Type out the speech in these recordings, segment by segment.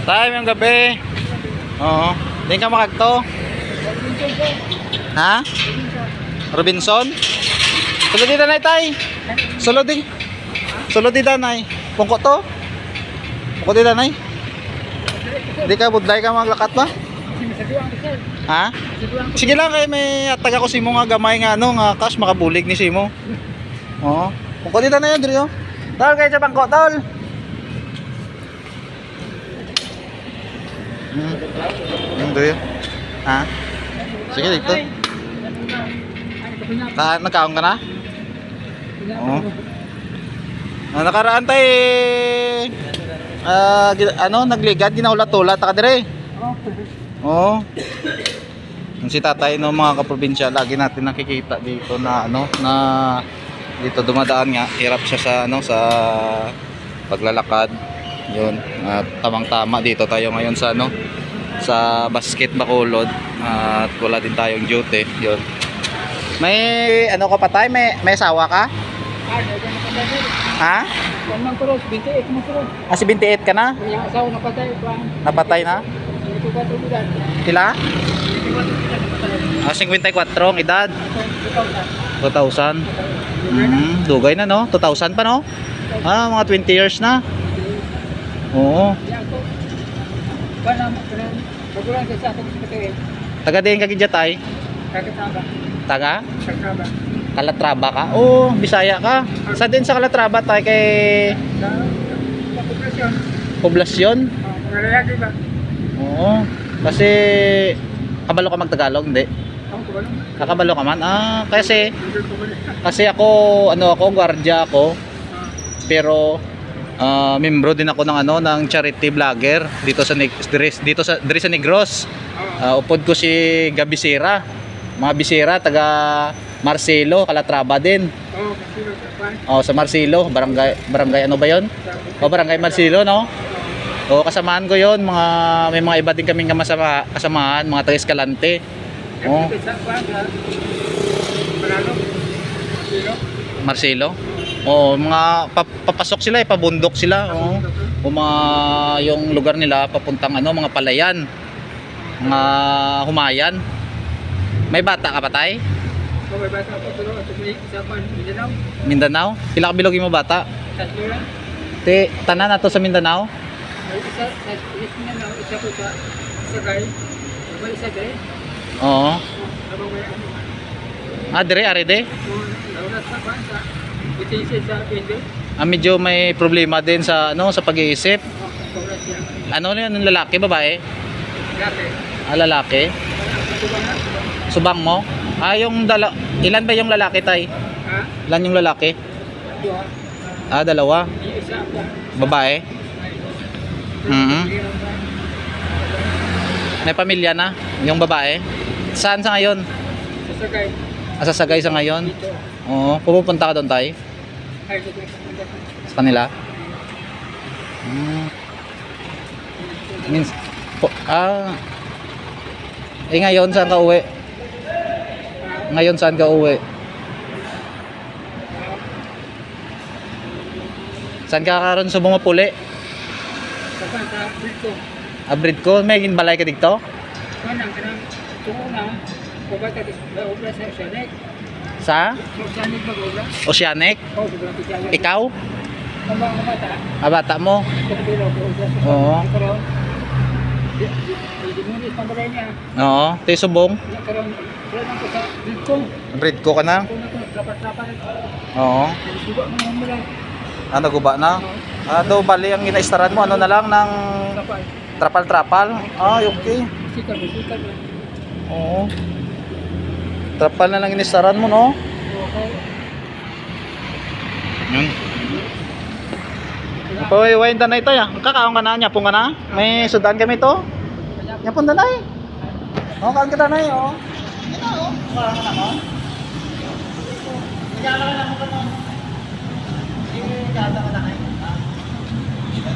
Time yung gabi. Oo. Hindi ka makagto. Ha? Robinson? Sulod di danay tay. Sulod di. Sulod di danay. Pungko to. Pungko di danay. Hindi ka budlay ka maglakat ba? Ha? Sige lang kay may atag ako simo nga gamay nga ano nga cash makabulig ni simo. Oo. Pungko di danay yun diri oh. Tol kay sa bangko tol. Doon yun. Ha? Sige dito. Nagkaon ka na? Oo. Nakaraan tayo nagligad, ginaulat-ulat ka dire. Oo. Yung si tatay no mga kaprobinsya, lagi natin nakikita dito na na dito dumadaan nga, hirap siya sa sa paglalakad. Yun, tamang-tama dito tayo ngayon sa sa basket Bacolod at wala din tayong duty. Yun. May ka pa tayo? May asawa ka? Ha? 28 si 28 ka na? Yung asawa napatay. Napatay na? Kila? 54 ang edad. 2,000. Dugay na no? 2,000 pa no? Mga 20 years na. Oo. Taga din ka Gijatay? Taga? Calatrava ka? Oo, Bisaya ka. Sa din sa Calatrava tayo kay Poblasyon? Oo. Kasi kabalo ka magtagalog, hindi? Kakabalo ka man? Kasi ako, gwardiya ako. Pero membro din ako ng ng charity vlogger dito sa Negros. Upod ko si Gabisera. Mga Bisera taga Marcelo, Calatrava din. Sa Marcelo, barangay ano ba 'yon? Barangay Marcelo no? Kasamaan ko 'yon, may mga iba din kaming kasamahan, mga taga Escalante. Marcelo. Mga papasok sila pabundok sila. Yung lugar nila papuntang mga palayan, mga humayan. May bata ka pa tay? May bata ako pero sa Mindanao. Mindanao? Pila ka bilog mo bata? Tatlo lang. Tanan nato sa Mindanao? Isa Mindanao, isa ko sa Sagay. Isa dire? Oo. Dire arede? Medyo may problema din sa sa pag-iisip. Ano yan, lalaki, babae? Lalaki. Lalaki? Subang mo? Ilan ba yung lalaki tay? Ilan yung lalaki? Dalawa. Babae? May pamilya na yung babae? Saan sa ngayon? Sa Sagay. Sa Sagay sa ngayon? Oo, pupunta ka doon tay? Sa kanila? Ngayon saan ka uwi? Ngayon saan ka uwi? Saan ka karon sa mga puli? Sa Bridco. Bridco? May balay ka dito? Sa? Oceanic? Ikaw? Bata mo? Oo. Oo. Tayo subong? Bridco ka na? Oo. Naguba na? Do bali ang ginaistaran mo na lang ng trapal-trapal? Okay. Oo. Trapal na lang inistaran mo no? Yun. Pawiwain danay tayo. Kakaon ka na, nyapong ka na. May sudan kami to. Nyapong danay. Kaon ka danay Ito Wala ka na Nagala ka na mo ka mo. Nagala ka danay.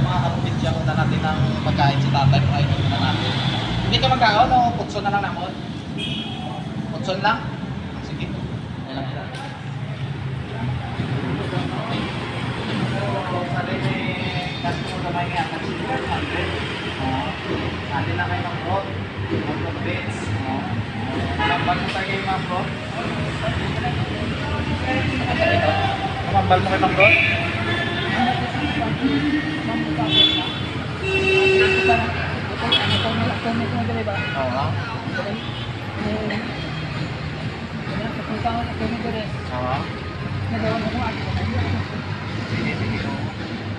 Mga kaprobinsya ko na natin ng pagkain si tatay. Hindi ka magkaon o putson na lang namon? Putson lang? Sige. Ilang. Kasi mo naman nga, kasi Hali na kayo ng bro. Ng bits. Kamambal mo tayo kayo mga bro. Kamambal mo kayo mga bro. Oo.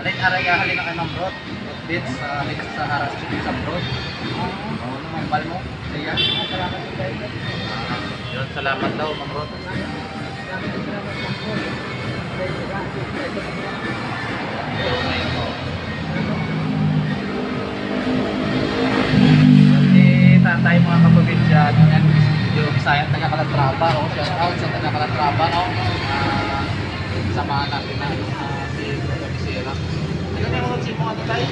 Alin halin na kayo ng bro. Bits sa haras sa bro. Oo, kamambal mo. Kaya. Yun, salamat daw mga bro. Tatay mga kapabitsya, yung Bisaya taga Calatrava, shout out sa taga Calatrava, no? Samahan natin na si Brother Bisera. Ano na yung si mga tatay?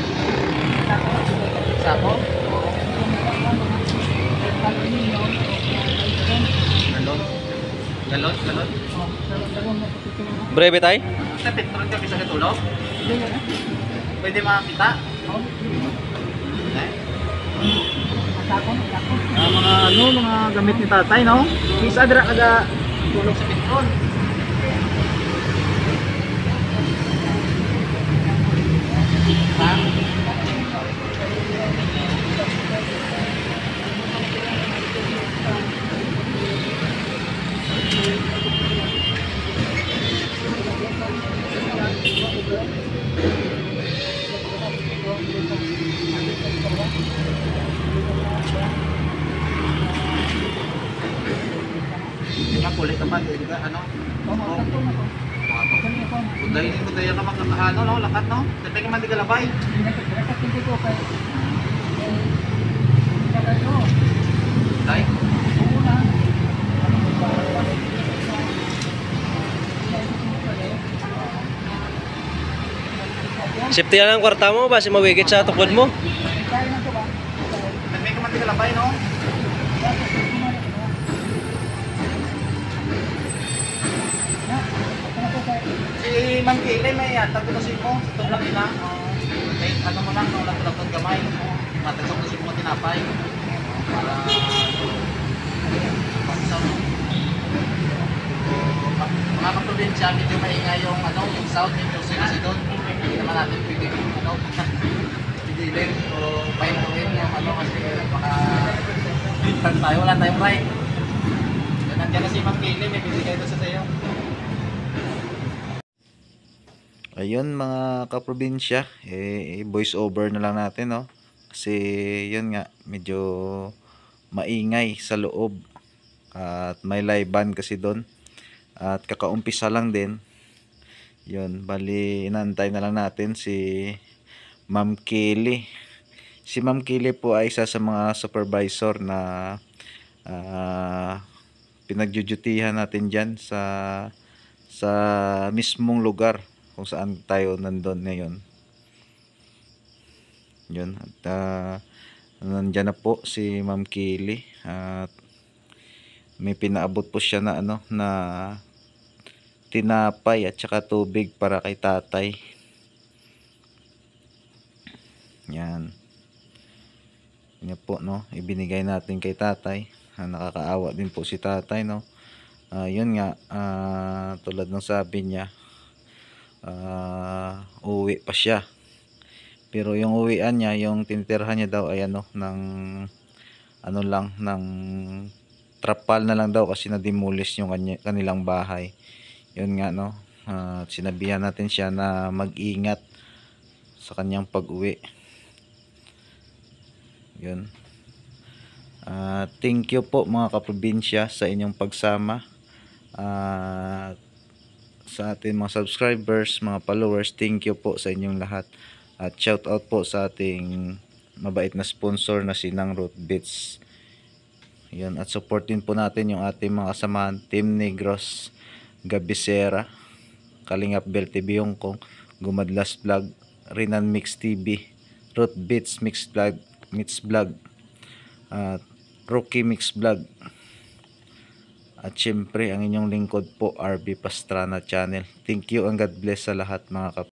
Sako? Galon? Breve tay? Sa petrol ka bisa katulog? Pwede makakita? Mga gamit ni tatay, no? Isa dira kaga tulog sa petrol. Kulit naman, ano? Kuday ka magkakahano, no? Lakat, no? Dati ka man di kalabay. Day? Safety lang ang kwarta mo, basi mawigit sa tukod mo. Dati ka man di kalabay, no? Si Ma'am Kaylee may atag ko si mo sa tublang ina. Okay, ano mo lang nung latulagtod gamay. Matagsak ko si mo tinapay. Para pagsaw. Mga kaprobinsya, medyo maingay yung ano, yung sound yung music kasi doon. Hindi naman natin pwede ano, pigilin o pahintuin yung ano kasi baka tayo, wala tayong right. Nandiyan na si Ma'am Kaylee, may bibigay doon sa tayo. Ayun mga kaprobinsya, voice over na lang natin, no? Kasi yun nga, medyo maingay sa loob at may live band kasi doon at kakaumpisa lang din. Yun, bali inantay na lang natin si Ma'am Kaylee. Si Ma'am Kaylee po ay isa sa mga supervisor na pinagjujutihan natin dyan sa mismong lugar kung saan tayo nandun ngayon. Yun, at nandyan na po si Ma'am Kaylee at may pinaabot po siya na ano, na tinapay at saka tubig para kay tatay. Yan. Yan po, no, ibinigay natin kay tatay. Nakakaawa din po si tatay, no. Yun nga, tulad ng sabi niya, uwi pa siya, pero yung uwian niya, yung tinitirhan niya daw ay ano, ng ano lang, ng trapal na lang daw kasi na-demolish yung kanilang bahay. Yun nga, no, sinabihan natin siya na mag-ingat sa kanyang pag-uwi. Yun. Thank you po mga kaprobinsya sa inyong pagsama. Sa ating mga subscribers, mga followers, thank you po sa inyong lahat. At shout out po sa ating mabait na sponsor na si Nang Root Beats. Yun, at supportin po natin yung ating mga kasamahan, Team Negros, Gabisera, Kalingap Bel TV Hongkong, Gumadlas Vlog, Rinan Mix TV, Root Beats Mix Vlog, at Rookie Mix Vlog. At syempre ang inyong lingkod po, RB Pastrana Channel. Thank you and God bless sa lahat mga